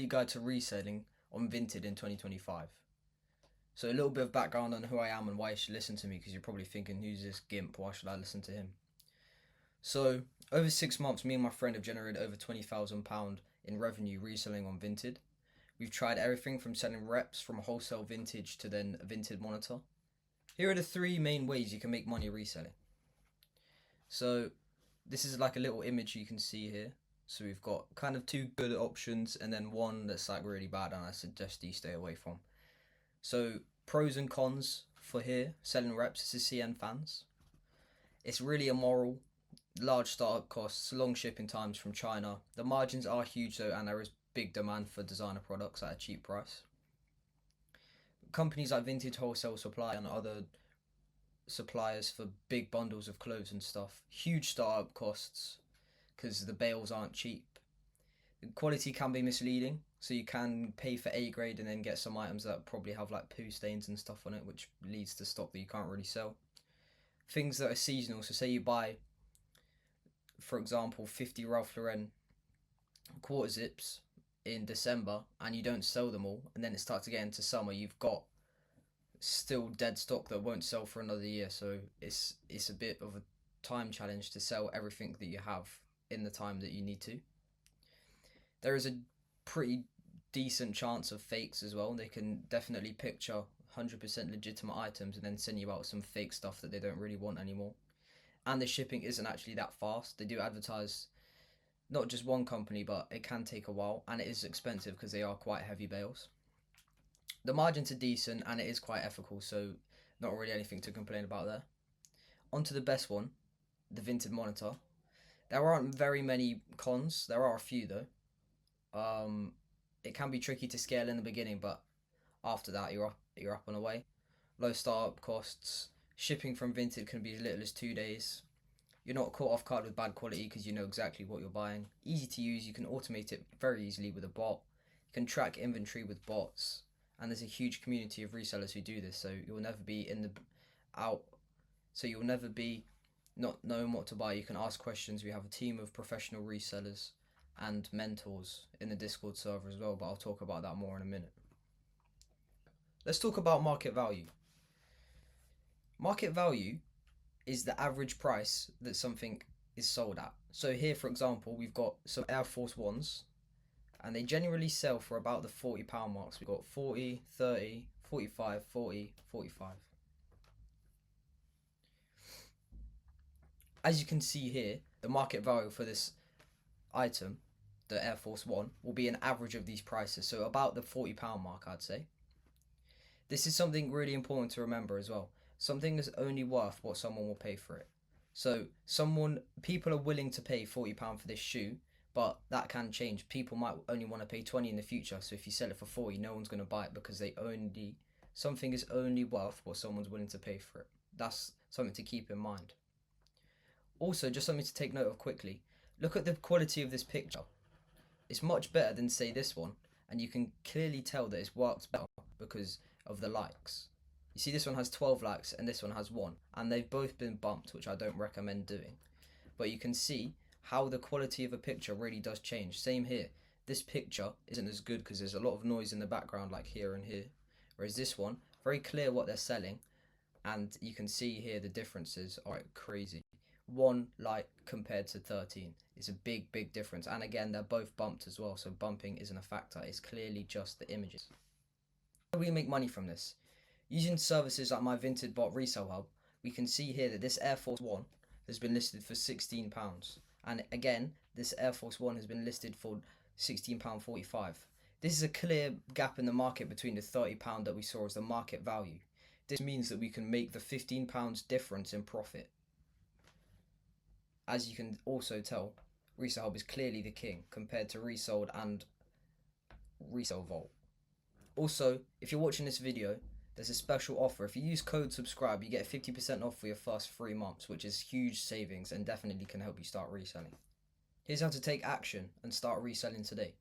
complete guide to reselling on Vinted in 2025. So a little bit of background on who I am and why you should listen to me, because you're probably thinking, who's this gimp? Why should I listen to him? So over 6 months, me and my friend have generated over £20,000 in revenue reselling on Vinted. We've tried everything from selling reps from wholesale vintage to then a Vinted monitor. Here are the three main ways you can make money reselling. So this is like a little image you can see here. So we've got kind of two good options and then one that's like really bad and I suggest you stay away from. So pros and cons for here, selling reps, this is CN fans. It's really immoral, large startup costs, long shipping times from China. The margins are huge though, and there is big demand for designer products at a cheap price. Companies like Vintage Wholesale Supply and other suppliers for big bundles of clothes and stuff, huge startup costs because the bales aren't cheap. The quality can be misleading, so you can pay for A grade and then get some items that probably have like poo stains and stuff on it, which leads to stock that you can't really sell. Things that are seasonal, so say you buy, for example, 50 Ralph Lauren quarter zips in December and you don't sell them all, and then it starts to get into summer, you've got still dead stock that won't sell for another year. So it's a bit of a time challenge to sell everything that you have in the time that you need to. There is a pretty decent chance of fakes as well. They can definitely picture 100% legitimate items and then send you out some fake stuff that they don't really want anymore. And the shipping isn't actually that fast. They do advertise not just one company, but it can take a while and it is expensive because they are quite heavy bales. The margins are decent and it is quite ethical, so not really anything to complain about there. On to the best one, the Vinted monitor. There aren't very many cons. There are a few though. It can be tricky to scale in the beginning, but after that you're up and away. Low startup costs. Shipping from Vinted can be as little as 2 days. You're not caught off guard with bad quality because you know exactly what you're buying. Easy to use. You can automate it very easily with a bot. You can track inventory with bots, and there's a huge community of resellers who do this. So you'll never be you'll never be not knowing what to buy. You can ask questions. We have a team of professional resellers and mentors in the Discord server as well, but I'll talk about that more in a minute. Let's talk about market value. Market value is the average price that something is sold at. So here, for example, we've got some Air Force Ones, and they generally sell for about the £40 marks. We've got 40, 30, 45, 40, 45. As you can see here, the market value for this item, the Air Force One, will be an average of these prices, so about the £40 mark, I'd say. This is something really important to remember as well. Something is only worth what someone will pay for it. So people are willing to pay £40 for this shoe, but that can change. People might only want to pay 20 in the future, so if you sell it for 40, no one's going to buy it because something is only worth what someone's willing to pay for it. That's something to keep in mind. Also, just something to take note of quickly. Look at the quality of this picture. It's much better than, say, this one, and you can clearly tell that it's worked better because of the likes. You see, this one has 12 likes and this one has 1, and they've both been bumped, which I don't recommend doing. But you can see how the quality of a picture really does change. Same here. This picture isn't as good because there's a lot of noise in the background, like here and here. Whereas this one, very clear what they're selling, and you can see here the differences are crazy. 1 like compared to 13 is a big difference, and again they're both bumped as well, so bumping isn't a factor. It's clearly just the images. How do we make money from this? Using services like my Vinted bot ResellHub, we can see here that this Air Force One has been listed for £16, and again this Air Force One has been listed for £16.45. This is a clear gap in the market between the £30 that we saw as the market value. This means that we can make the £15 difference in profit. As you can also tell, ResellHub is clearly the king compared to Resold and Resell Vault. Also, if you're watching this video, there's a special offer. If you use code SUBSCRIBE, you get 50% off for your first 3 months, which is huge savings and definitely can help you start reselling. Here's how to take action and start reselling today.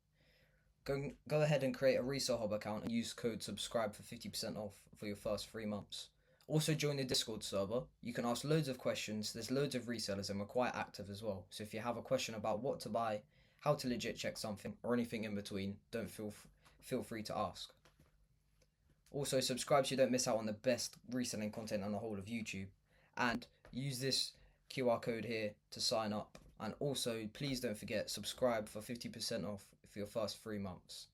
Go ahead and create a ResellHub account and use code SUBSCRIBE for 50% off for your first 3 months. Also join the Discord server. You can ask loads of questions. There's loads of resellers and we're quite active as well. So if you have a question about what to buy, how to legit check something, or anything in between, don't feel free to ask. Also, subscribe so you don't miss out on the best reselling content on the whole of YouTube. And use this QR code here to sign up. And also, please don't forget, subscribe for 50% off for your first 3 months.